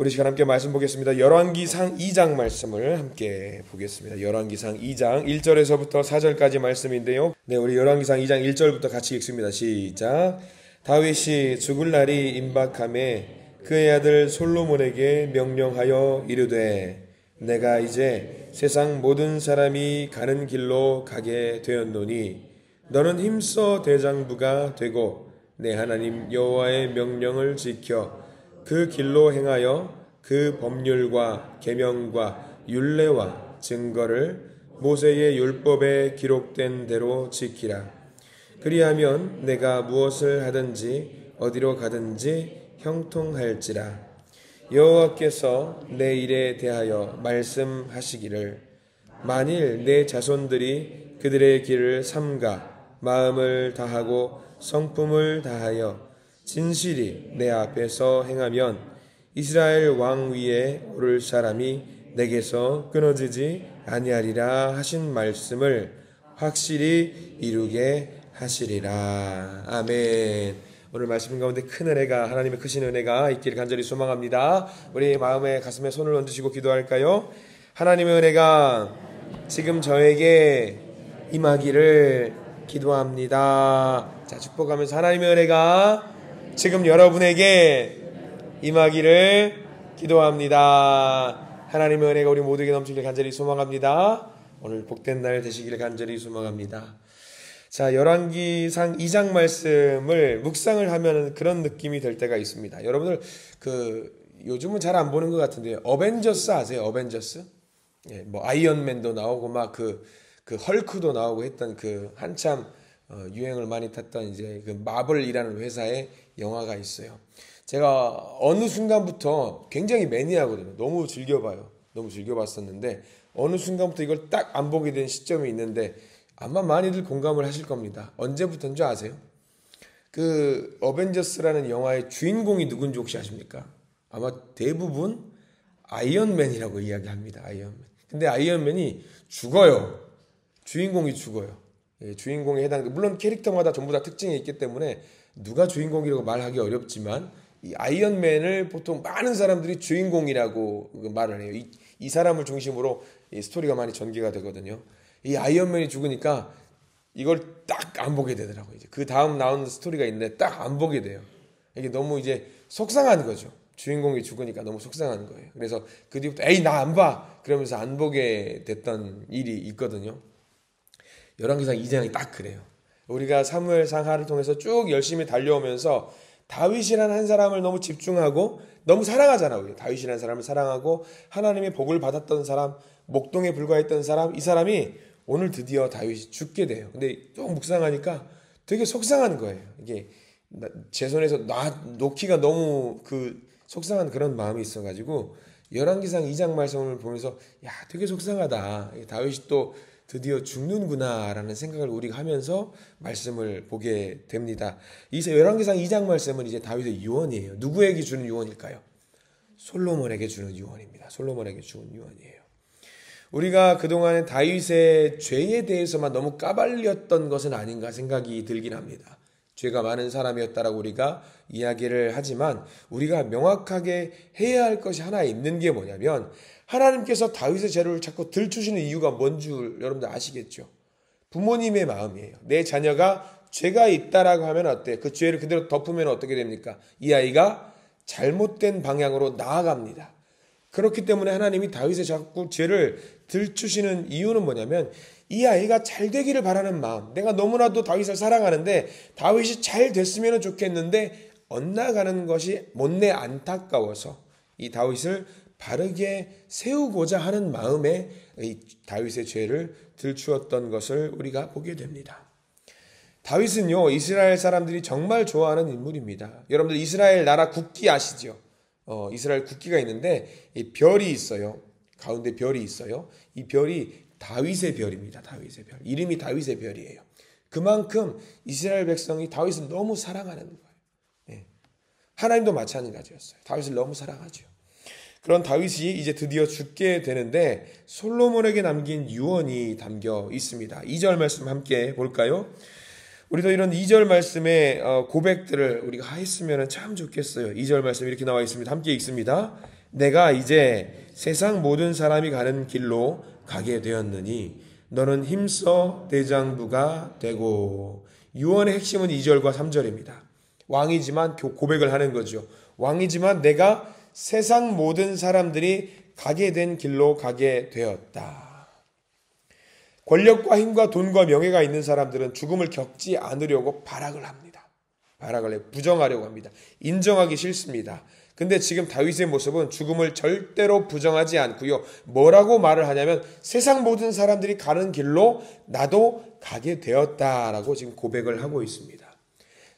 우리 시간 함께 말씀 보겠습니다. 열왕기상 2장 말씀을 함께 보겠습니다. 열왕기상 2장 1절에서부터 4절까지 말씀인데요. 네, 우리 열왕기상 2장 1절부터 같이 읽습니다. 시작. 다윗이 죽을 날이 임박함에 그의 아들 솔로몬에게 명령하여 이르되 내가 이제 세상 모든 사람이 가는 길로 가게 되었노니 너는 힘써 대장부가 되고 내 하나님 여호와의 명령을 지켜 그 길로 행하여 그 법률과 계명과 율례와 증거를 모세의 율법에 기록된 대로 지키라. 그리하면 내가 무엇을 하든지 어디로 가든지 형통할지라. 여호와께서 내 일에 대하여 말씀하시기를 만일 내 자손들이 그들의 길을 삼가 마음을 다하고 성품을 다하여 진실이 내 앞에서 행하면 이스라엘 왕 위에 오를 사람이 내게서 끊어지지 아니하리라 하신 말씀을 확실히 이루게 하시리라. 아멘. 오늘 말씀 가운데 큰 은혜가, 하나님의 크신 은혜가 있기를 간절히 소망합니다. 우리 마음에 가슴에 손을 얹으시고 기도할까요? 하나님의 은혜가 지금 저에게 임하기를 기도합니다. 자, 축복하면서 하나님의 은혜가 지금 여러분에게 임하기를 기도합니다. 하나님의 은혜가 우리 모두에게 넘치기를 간절히 소망합니다. 오늘 복된 날 되시기를 간절히 소망합니다. 자, 열왕기상 2장 말씀을 묵상을 하면 그런 느낌이 될 때가 있습니다. 여러분들 요즘은 잘 안 보는 것 같은데요. 어벤져스 아세요? 어벤져스? 예, 뭐 아이언맨도 나오고 막 그 헐크도 나오고 했던 한참 유행을 많이 탔던 이제 마블이라는 회사의 영화가 있어요. 제가 어느 순간부터 굉장히 매니아거든요. 너무 즐겨봐요. 너무 즐겨봤었는데 어느 순간부터 이걸 딱 안 보게 된 시점이 있는데 아마 많이들 공감을 하실 겁니다. 언제부터인 줄 아세요? 어벤져스라는 영화의 주인공이 누군지 혹시 아십니까? 아마 대부분 아이언맨이라고 이야기합니다. 아이언맨. 근데 아이언맨이 죽어요. 주인공이 죽어요. 예, 주인공에 물론 캐릭터마다 전부 다 특징이 있기 때문에 누가 주인공이라고 말하기 어렵지만 이 아이언맨을 보통 많은 사람들이 주인공이라고 말을 해요. 이 사람을 중심으로 이 스토리가 많이 전개가 되거든요. 이 아이언맨이 죽으니까 이걸 딱 안 보게 되더라고요. 이제 그 다음 나오는 스토리가 있는데 딱 안 보게 돼요. 이게 너무 이제 속상한 거죠. 주인공이 죽으니까 너무 속상한 거예요. 그래서 그 뒤부터 에이 나 안 봐! 그러면서 안 보게 됐던 일이 있거든요. 열왕기상 2장이 딱 그래요. 우리가 사무엘 상하를 통해서 쭉 열심히 달려오면서 다윗이라는 한 사람을 너무 집중하고 너무 사랑하잖아요. 다윗이라는 사람을 사랑하고 하나님의 복을 받았던 사람, 목동에 불과했던 사람, 이 사람이 오늘 드디어 다윗이 죽게 돼요. 근데 쭉 묵상하니까 되게 속상한 거예요. 이게 제 손에서 놓기가 너무 속상한 그런 마음이 있어가지고 열왕기상 2장 말씀을 보면서 야 되게 속상하다. 다윗이 또 드디어 죽는구나라는 생각을 우리가 하면서 말씀을 보게 됩니다. 이 열왕기상 2장 말씀은 이제 다윗의 유언이에요. 누구에게 주는 유언일까요? 솔로몬에게 주는 유언입니다. 솔로몬에게 주는 유언이에요. 우리가 그동안에 다윗의 죄에 대해서만 너무 까발렸던 것은 아닌가 생각이 들긴 합니다. 죄가 많은 사람이었다라고 우리가 이야기를 하지만 우리가 명확하게 해야 할 것이 하나 있는 게 뭐냐면 하나님께서 다윗의 죄를 자꾸 들추시는 이유가 뭔 줄 여러분들 아시겠죠? 부모님의 마음이에요. 내 자녀가 죄가 있다라고 하면 어때? 그 죄를 그대로 덮으면 어떻게 됩니까? 이 아이가 잘못된 방향으로 나아갑니다. 그렇기 때문에 하나님이 다윗의 자꾸 죄를 들추시는 이유는 뭐냐면 이 아이가 잘 되기를 바라는 마음. 내가 너무나도 다윗을 사랑하는데 다윗이 잘 됐으면 좋겠는데 엇나가는 것이 못내 안타까워서 이 다윗을 바르게 세우고자 하는 마음에 이 다윗의 죄를 들추었던 것을 우리가 보게 됩니다. 다윗은요, 이스라엘 사람들이 정말 좋아하는 인물입니다. 여러분들 이스라엘 나라 국기 아시죠? 이스라엘 국기가 있는데 이 별이 있어요. 가운데 별이 있어요. 이 별이 다윗의 별입니다. 다윗의 별. 이름이 다윗의 별이에요. 그만큼 이스라엘 백성이 다윗을 너무 사랑하는 거예요. 예. 하나님도 마찬가지였어요. 다윗을 너무 사랑하죠. 그런 다윗이 이제 드디어 죽게 되는데 솔로몬에게 남긴 유언이 담겨 있습니다. 2절 말씀 함께 볼까요? 우리도 이런 2절 말씀의 고백들을 우리가 했으면 참 좋겠어요. 2절 말씀 이렇게 나와 있습니다. 함께 읽습니다. 내가 이제 세상 모든 사람이 가는 길로 가게 되었느니 너는 힘써 대장부가 되고. 유언의 핵심은 2절과 3절입니다. 왕이지만 고백을 하는 거죠. 왕이지만 내가 세상 모든 사람들이 가게 된 길로 가게 되었다. 권력과 힘과 돈과 명예가 있는 사람들은 죽음을 겪지 않으려고 발악을 합니다. 발악을 해 부정하려고 합니다. 인정하기 싫습니다. 근데 지금 다윗의 모습은 죽음을 절대로 부정하지 않고요. 뭐라고 말을 하냐면 세상 모든 사람들이 가는 길로 나도 가게 되었다라고 지금 고백을 하고 있습니다.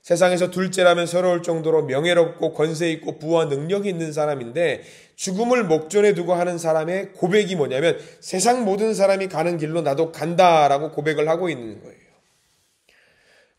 세상에서 둘째라면 서러울 정도로 명예롭고 권세 있고 부와 능력이 있는 사람인데 죽음을 목전에 두고 하는 사람의 고백이 뭐냐면 세상 모든 사람이 가는 길로 나도 간다라고 고백을 하고 있는 거예요.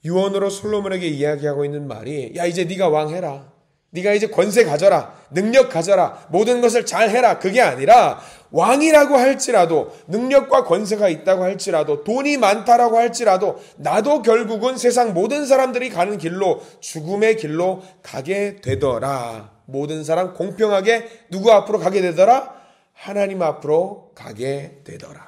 유언으로 솔로몬에게 이야기하고 있는 말이 야 이제 네가 왕해라. 네가 이제 권세 가져라. 능력 가져라. 모든 것을 잘 해라. 그게 아니라 왕이라고 할지라도 능력과 권세가 있다고 할지라도 돈이 많다라고 할지라도 나도 결국은 세상 모든 사람들이 가는 길로 죽음의 길로 가게 되더라. 모든 사람 공평하게 누구 앞으로 가게 되더라? 하나님 앞으로 가게 되더라.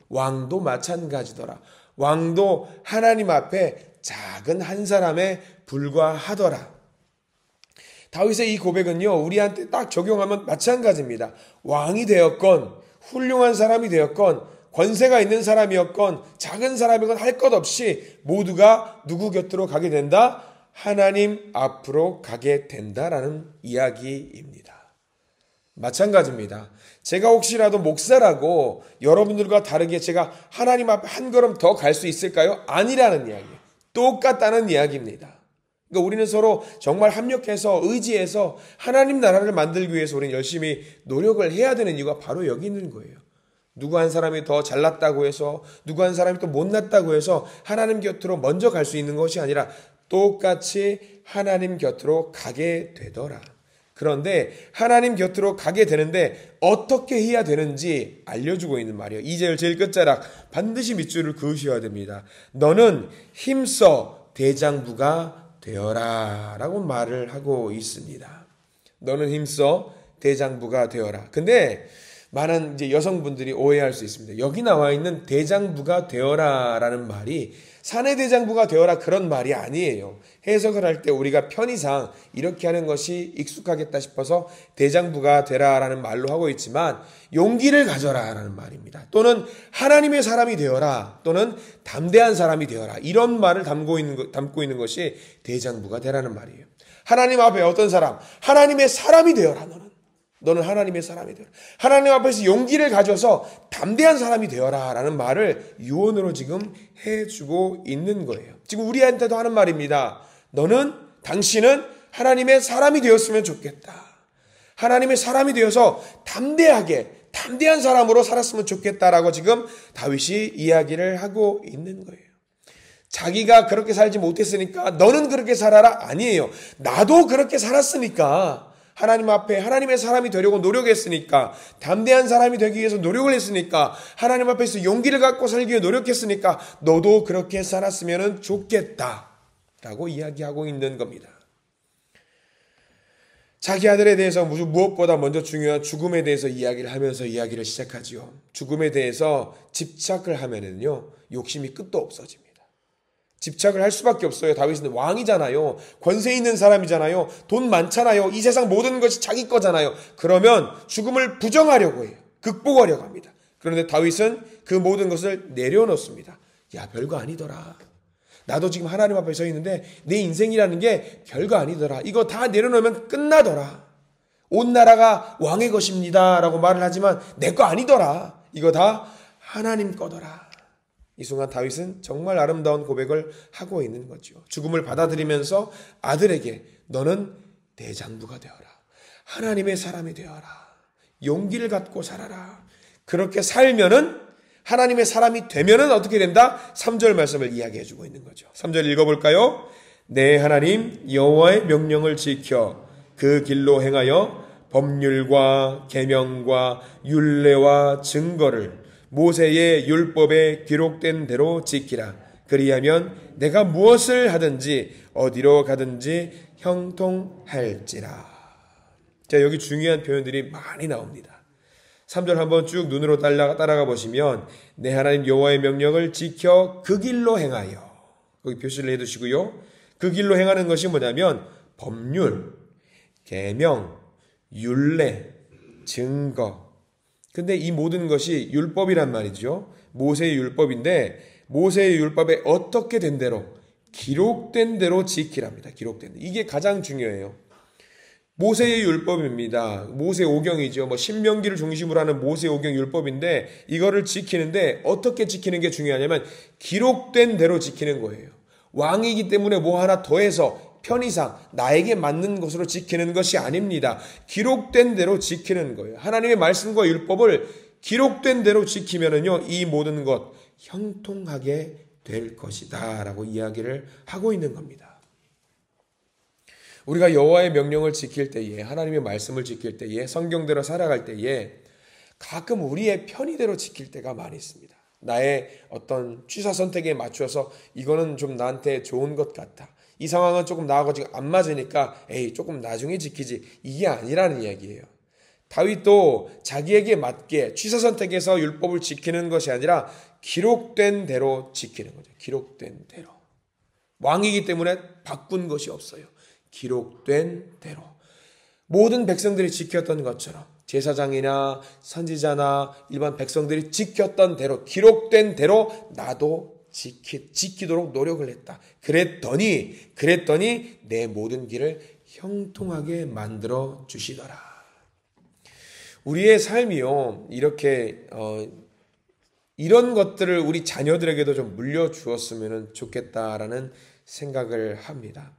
왕도 마찬가지더라. 왕도 하나님 앞에 작은 한 사람에 불과하더라. 다윗의 이 고백은요, 우리한테 딱 적용하면 마찬가지입니다. 왕이 되었건, 훌륭한 사람이 되었건, 권세가 있는 사람이었건, 작은 사람이건 할 것 없이 모두가 누구 곁으로 가게 된다? 하나님 앞으로 가게 된다라는 이야기입니다. 마찬가지입니다. 제가 혹시라도 목사라고 여러분들과 다르게 제가 하나님 앞에 한 걸음 더 갈 수 있을까요? 아니라는 이야기. 똑같다는 이야기입니다. 그러니까 우리는 서로 정말 합력해서 의지해서 하나님 나라를 만들기 위해서 우리는 열심히 노력을 해야 되는 이유가 바로 여기 있는 거예요. 누구 한 사람이 더 잘났다고 해서 누구 한 사람이 또 못났다고 해서 하나님 곁으로 먼저 갈 수 있는 것이 아니라 똑같이 하나님 곁으로 가게 되더라. 그런데 하나님 곁으로 가게 되는데 어떻게 해야 되는지 알려주고 있는 말이에요. 2절 제일 끝자락 반드시 밑줄을 그으셔야 됩니다. 너는 힘써 대장부가 되어라 라고 말을 하고 있습니다. 너는 힘써 대장부가 되어라. 근데 많은 이제 여성분들이 오해할 수 있습니다. 여기 나와 있는 대장부가 되어라 라는 말이 사내 대장부가 되어라 그런 말이 아니에요. 해석을 할 때 우리가 편의상 이렇게 하는 것이 익숙하겠다 싶어서 대장부가 되라 라는 말로 하고 있지만 용기를 가져라 라는 말입니다. 또는 하나님의 사람이 되어라 또는 담대한 사람이 되어라 이런 말을 담고 있는 것이 대장부가 되라는 말이에요. 하나님 앞에 어떤 사람? 하나님의 사람이 되어라 너는 하나님의 사람이 되어라. 하나님 앞에서 용기를 가져서 담대한 사람이 되어라 라는 말을 유언으로 지금 해주고 있는 거예요. 지금 우리한테도 하는 말입니다. 당신은 하나님의 사람이 되었으면 좋겠다. 하나님의 사람이 되어서 담대한 사람으로 살았으면 좋겠다라고 지금 다윗이 이야기를 하고 있는 거예요. 자기가 그렇게 살지 못했으니까 너는 그렇게 살아라? 아니에요. 나도 그렇게 살았으니까 하나님 앞에 하나님의 사람이 되려고 노력했으니까 담대한 사람이 되기 위해서 노력을 했으니까 하나님 앞에서 용기를 갖고 살기 위해 노력했으니까 너도 그렇게 살았으면 좋겠다라고 이야기하고 있는 겁니다. 자기 아들에 대해서 무엇보다 먼저 중요한 죽음에 대해서 이야기를 하면서 이야기를 시작하지요. 죽음에 대해서 집착을 하면은요 욕심이 끝도 없어집니다. 집착을 할 수밖에 없어요. 다윗은 왕이잖아요. 권세 있는 사람이잖아요. 돈 많잖아요. 이 세상 모든 것이 자기 거잖아요. 그러면 죽음을 부정하려고 해요. 극복하려고 합니다. 그런데 다윗은 그 모든 것을 내려놓습니다. 야, 별거 아니더라. 나도 지금 하나님 앞에 서 있는데 내 인생이라는 게 별거 아니더라. 이거 다 내려놓으면 끝나더라. 온 나라가 왕의 것입니다 라고 말을 하지만 내 거 아니더라. 이거 다 하나님 거더라. 이 순간 다윗은 정말 아름다운 고백을 하고 있는 거죠. 죽음을 받아들이면서 아들에게 너는 대장부가 되어라. 하나님의 사람이 되어라. 용기를 갖고 살아라. 그렇게 살면은 하나님의 사람이 되면은 어떻게 된다? 3절 말씀을 이야기해 주고 있는 거죠. 3절 읽어볼까요? 내 하나님 여호와의 명령을 지켜 그 길로 행하여 법률과 계명과 율례와 증거를 모세의 율법에 기록된 대로 지키라. 그리하면 내가 무엇을 하든지 어디로 가든지 형통할지라. 자, 여기 중요한 표현들이 많이 나옵니다. 3절 한번 쭉 눈으로 따라가 보시면 내 하나님 여호와의 명령을 지켜 그 길로 행하여, 거기 표시를 해두시고요. 그 길로 행하는 것이 뭐냐면 법률, 계명, 율례, 증거. 근데 이 모든 것이 율법이란 말이죠. 모세의 율법인데 모세의 율법에 어떻게 된 대로, 기록된 대로 지키랍니다. 기록된 대로. 이게 가장 중요해요. 모세의 율법입니다. 모세 오경이죠. 신명기를 중심으로 하는 모세 오경 율법인데 이거를 지키는데 어떻게 지키는 게 중요하냐면 기록된 대로 지키는 거예요. 왕이기 때문에 뭐 하나 더해서 편의상 나에게 맞는 것으로 지키는 것이 아닙니다. 기록된 대로 지키는 거예요. 하나님의 말씀과 율법을 기록된 대로 지키면은요, 이 모든 것 형통하게 될 것이다 라고 이야기를 하고 있는 겁니다. 우리가 여호와의 명령을 지킬 때에, 하나님의 말씀을 지킬 때에, 성경대로 살아갈 때에 가끔 우리의 편의대로 지킬 때가 많이 있습니다. 나의 어떤 취사 선택에 맞춰서 이거는 좀 나한테 좋은 것 같다. 이 상황은 조금 나하고 지금 안 맞으니까 조금 나중에 지키지. 이게 아니라는 이야기예요. 다윗도 자기에게 맞게 취사 선택해서 율법을 지키는 것이 아니라 기록된 대로 지키는 거죠. 기록된 대로. 왕이기 때문에 바꾼 것이 없어요. 기록된 대로. 모든 백성들이 지켰던 것처럼 제사장이나 선지자나 일반 백성들이 지켰던 대로, 기록된 대로 나도 지키도록 노력을 했다. 그랬더니 내 모든 길을 형통하게 만들어 주시더라. 우리의 삶이요, 이렇게 이런 것들을 우리 자녀들에게도 좀 물려주었으면 좋겠다라는 생각을 합니다.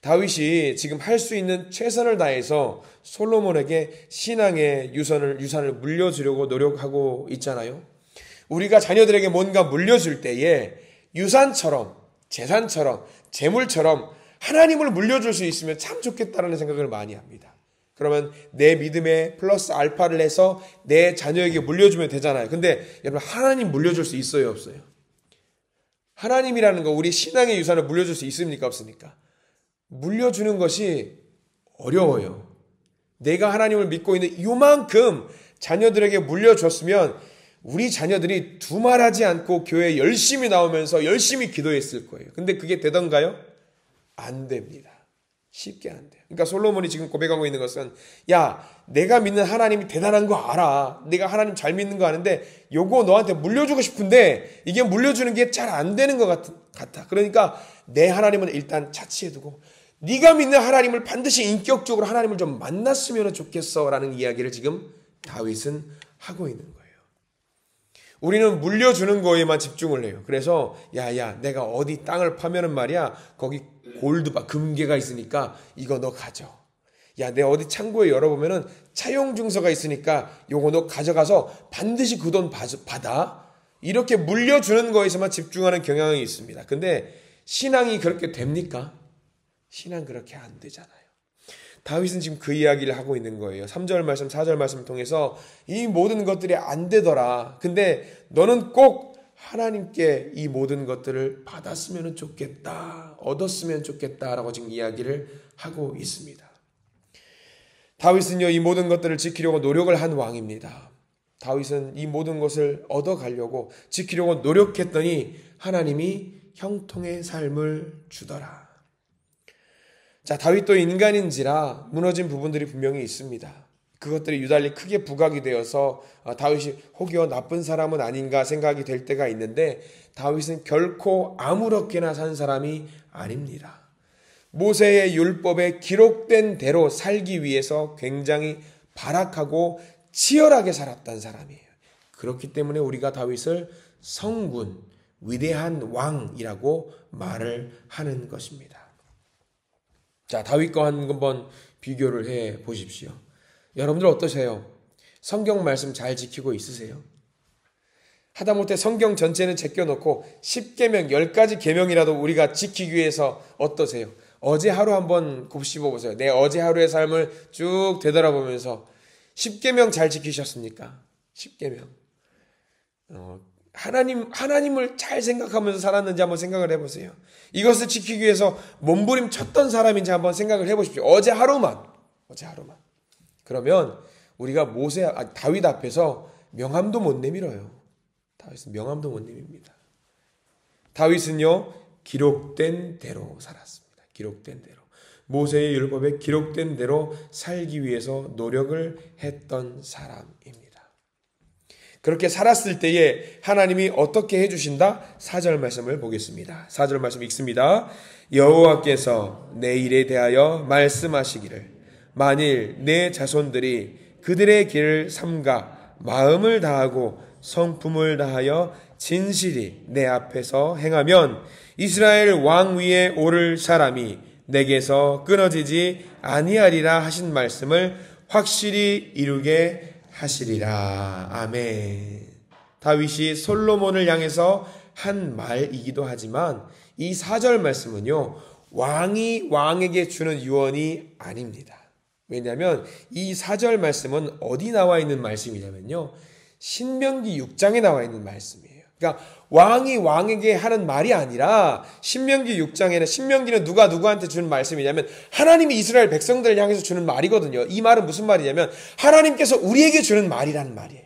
다윗이 지금 할 수 있는 최선을 다해서 솔로몬에게 신앙의 유산을 물려주려고 노력하고 있잖아요. 우리가 자녀들에게 뭔가 물려줄 때에 유산처럼, 재산처럼, 재물처럼 하나님을 물려줄 수 있으면 참 좋겠다라는 생각을 많이 합니다. 그러면 내 믿음에 플러스 알파를 해서 내 자녀에게 물려주면 되잖아요. 근데 여러분, 하나님 물려줄 수 있어요, 없어요? 하나님이라는 거, 우리 신앙의 유산을 물려줄 수 있습니까, 없습니까? 물려주는 것이 어려워요. 내가 하나님을 믿고 있는 이만큼 자녀들에게 물려줬으면 우리 자녀들이 두말하지 않고 교회에 열심히 나오면서 열심히 기도했을 거예요. 근데 그게 되던가요? 안 됩니다. 쉽게 안 돼요. 그러니까 솔로몬이 지금 고백하고 있는 것은, 야, 내가 믿는 하나님이 대단한 거 알아. 내가 하나님 잘 믿는 거 아는데 요거 너한테 물려주고 싶은데 이게 물려주는 게 잘 안 되는 것 같아. 그러니까 내 하나님은 일단 차치해두고 네가 믿는 하나님을 반드시 인격적으로 하나님을 좀 만났으면 좋겠어 라는 이야기를 지금 다윗은 하고 있는 거예요. 우리는 물려주는 거에만 집중을 해요. 그래서 야, 내가 어디 땅을 파면은 말이야, 거기 골드바, 금괴가 있으니까 이거 너 가져. 야, 내 어디 창고에 열어보면은 차용증서가 있으니까 요거 너 가져가서 반드시 그 돈 받아. 이렇게 물려주는 거에서만 집중하는 경향이 있습니다. 근데 신앙이 그렇게 됩니까? 신앙 그렇게 안 되잖아요. 다윗은 지금 그 이야기를 하고 있는 거예요. 3절 말씀, 4절 말씀을 통해서 이 모든 것들이 안 되더라. 근데 너는 꼭 하나님께 이 모든 것들을 받았으면 좋겠다. 얻었으면 좋겠다라고 지금 이야기를 하고 있습니다. 다윗은요, 이 모든 것들을 지키려고 노력을 한 왕입니다. 다윗은 이 모든 것을 얻어가려고 지키려고 노력했더니 하나님이 형통의 삶을 주더라. 자, 다윗도 인간인지라 무너진 부분들이 분명히 있습니다. 그것들이 유달리 크게 부각이 되어서 다윗이 혹여 나쁜 사람은 아닌가 생각이 될 때가 있는데 다윗은 결코 아무렇게나 산 사람이 아닙니다. 모세의 율법에 기록된 대로 살기 위해서 굉장히 발악하고 치열하게 살았던 사람이에요. 그렇기 때문에 우리가 다윗을 성군, 위대한 왕이라고 말을 하는 것입니다. 자, 다윗과 한번 비교를 해 보십시오. 여러분들 어떠세요? 성경 말씀 잘 지키고 있으세요? 하다못해 성경 전체는 제껴놓고 10계명, 10가지 계명이라도 우리가 지키기 위해서 어떠세요? 어제 하루 한번 곱씹어 보세요. 내 어제 하루의 삶을 쭉 되돌아보면서 10계명 잘 지키셨습니까? 10계명. 하나님을 잘 생각하면서 살았는지 한번 생각을 해보세요. 이것을 지키기 위해서 몸부림 쳤던 사람인지 한번 생각을 해보십시오. 어제 하루만. 그러면 우리가 다윗 앞에서 명함도 못 내밀어요. 다윗은 명함도 못 내밉니다. 다윗은요, 기록된 대로 살았습니다. 기록된 대로. 모세의 율법에 기록된 대로 살기 위해서 노력을 했던 사람입니다. 그렇게 살았을 때에 하나님이 어떻게 해주신다? 4절 말씀을 보겠습니다. 4절 말씀 읽습니다. 여호와께서 내 일에 대하여 말씀하시기를 만일 내 자손들이 그들의 길을 삼가 마음을 다하고 성품을 다하여 진실이 내 앞에서 행하면 이스라엘 왕 위에 오를 사람이 내게서 끊어지지 아니하리라 하신 말씀을 확실히 이루게 하시리라. 아멘. 다윗이 솔로몬을 향해서 한 말이기도 하지만 이 4절 말씀은요, 왕이 왕에게 주는 유언이 아닙니다. 왜냐하면 이 4절 말씀은 어디 나와 있는 말씀이냐면요, 신명기 6장에 나와 있는 말씀이에요. 그러니까 왕이 왕에게 하는 말이 아니라 신명기 6장에는, 신명기는 누가 누구한테 주는 말씀이냐면 하나님이 이스라엘 백성들을 향해서 주는 말이거든요. 이 말은 무슨 말이냐면 하나님께서 우리에게 주는 말이라는 말이에요.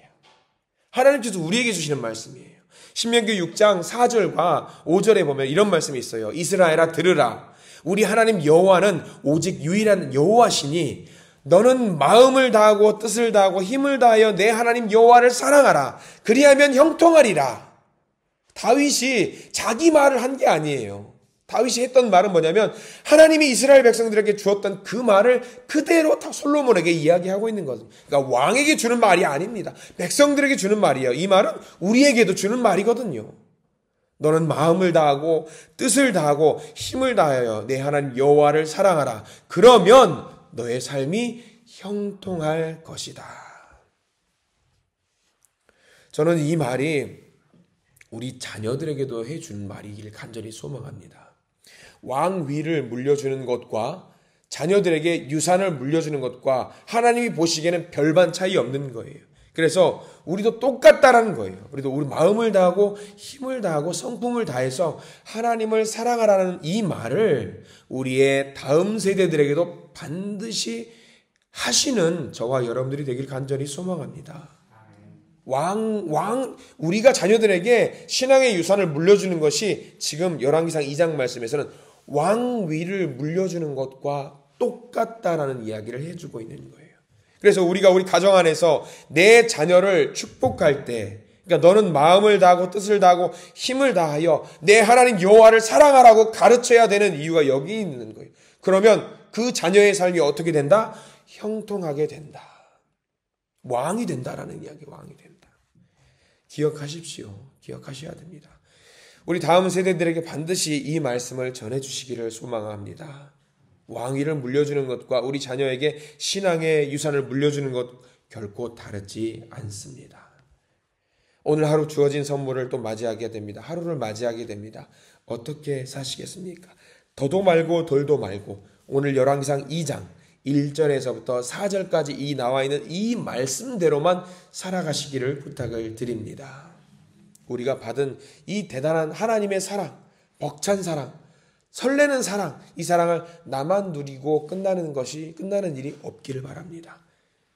하나님께서 우리에게 주시는 말씀이에요. 신명기 6장 4절과 5절에 보면 이런 말씀이 있어요. 이스라엘아 들으라. 우리 하나님 여호와는 오직 유일한 여호와시니 너는 마음을 다하고 뜻을 다하고 힘을 다하여 내 하나님 여호와를 사랑하라. 그리하면 형통하리라. 다윗이 자기 말을 한 게 아니에요. 다윗이 했던 말은 뭐냐면 하나님이 이스라엘 백성들에게 주었던 그 말을 그대로 다 솔로몬에게 이야기하고 있는 거죠. 그러니까 왕에게 주는 말이 아닙니다. 백성들에게 주는 말이에요. 이 말은 우리에게도 주는 말이거든요. 너는 마음을 다하고 뜻을 다하고 힘을 다하여 내 하나님 여호와를 사랑하라. 그러면 너의 삶이 형통할 것이다. 저는 이 말이 우리 자녀들에게도 해주는 말이길 간절히 소망합니다. 왕위를 물려주는 것과 자녀들에게 유산을 물려주는 것과 하나님이 보시기에는 별반 차이 없는 거예요. 그래서 우리도 똑같다라는 거예요. 우리도 우리 마음을 다하고 힘을 다하고 성품을 다해서 하나님을 사랑하라는 이 말을 우리의 다음 세대들에게도 반드시 하시는 저와 여러분들이 되길 간절히 소망합니다. 우리가 자녀들에게 신앙의 유산을 물려주는 것이 지금 열왕기상 2장 말씀에서는 왕위를 물려주는 것과 똑같다라는 이야기를 해주고 있는 거예요. 그래서 우리가 우리 가정 안에서 내 자녀를 축복할 때, 그러니까 너는 마음을 다하고 뜻을 다하고 힘을 다하여 내 하나님 여호와를 사랑하라고 가르쳐야 되는 이유가 여기 있는 거예요. 그러면 그 자녀의 삶이 어떻게 된다? 형통하게 된다. 왕이 된다라는 이야기, 왕이 된다. 기억하십시오. 기억하셔야 됩니다. 우리 다음 세대들에게 반드시 이 말씀을 전해주시기를 소망합니다. 왕위를 물려주는 것과 우리 자녀에게 신앙의 유산을 물려주는 것 결코 다르지 않습니다. 오늘 하루 주어진 선물을 또 맞이하게 됩니다. 하루를 맞이하게 됩니다. 어떻게 사시겠습니까? 더도 말고 덜도 말고 오늘 열왕기상 2장 1절에서부터 4절까지 이 나와 있는 이 말씀대로만 살아가시기를 부탁을 드립니다. 우리가 받은 이 대단한 하나님의 사랑, 벅찬 사랑, 설레는 사랑, 이 사랑을 나만 누리고 끝나는 일이 없기를 바랍니다.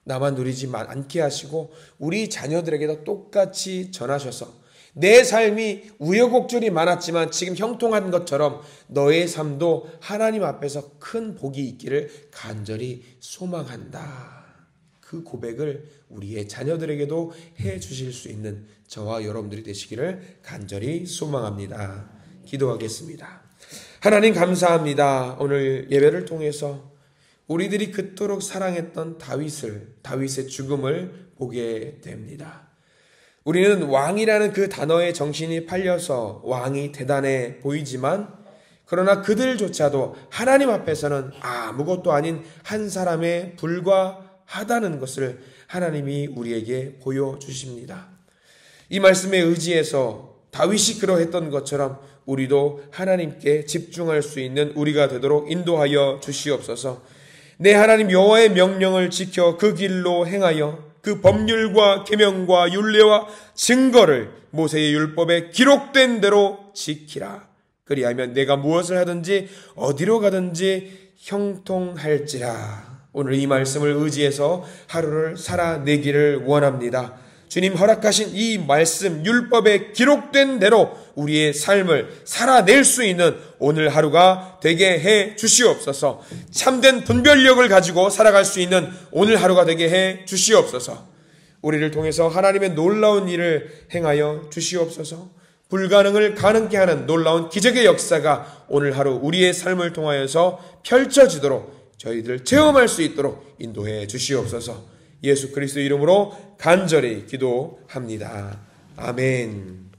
나만 누리지 않게 하시고 우리 자녀들에게도 똑같이 전하셔서 내 삶이 우여곡절이 많았지만 지금 형통한 것처럼 너의 삶도 하나님 앞에서 큰 복이 있기를 간절히 소망한다. 그 고백을 우리의 자녀들에게도 해 주실 수 있는 저와 여러분들이 되시기를 간절히 소망합니다. 기도하겠습니다. 하나님 감사합니다. 오늘 예배를 통해서 우리들이 그토록 사랑했던 다윗의 죽음을 보게 됩니다. 우리는 왕이라는 그 단어의 정신이 팔려서 왕이 대단해 보이지만 그러나 그들조차도 하나님 앞에서는 아무것도 아닌 한 사람에 불과하다는 것을 하나님이 우리에게 보여주십니다. 이 말씀에 의지해서 다윗이 그러했던 것처럼 우리도 하나님께 집중할 수 있는 우리가 되도록 인도하여 주시옵소서. 내 하나님 여호와의 명령을 지켜 그 길로 행하여 그 법률과 계명과 율례와 증거를 모세의 율법에 기록된 대로 지키라. 그리하면 내가 무엇을 하든지 어디로 가든지 형통할지라. 오늘 이 말씀을 의지해서 하루를 살아내기를 원합니다. 주님 허락하신 이 말씀 율법에 기록된 대로 우리의 삶을 살아낼 수 있는 오늘 하루가 되게 해 주시옵소서. 참된 분별력을 가지고 살아갈 수 있는 오늘 하루가 되게 해 주시옵소서. 우리를 통해서 하나님의 놀라운 일을 행하여 주시옵소서. 불가능을 가능케 하는 놀라운 기적의 역사가 오늘 하루 우리의 삶을 통하여서 펼쳐지도록 저희들 체험할 수 있도록 인도해 주시옵소서. 예수 그리스도 이름으로 간절히 기도합니다. 아멘.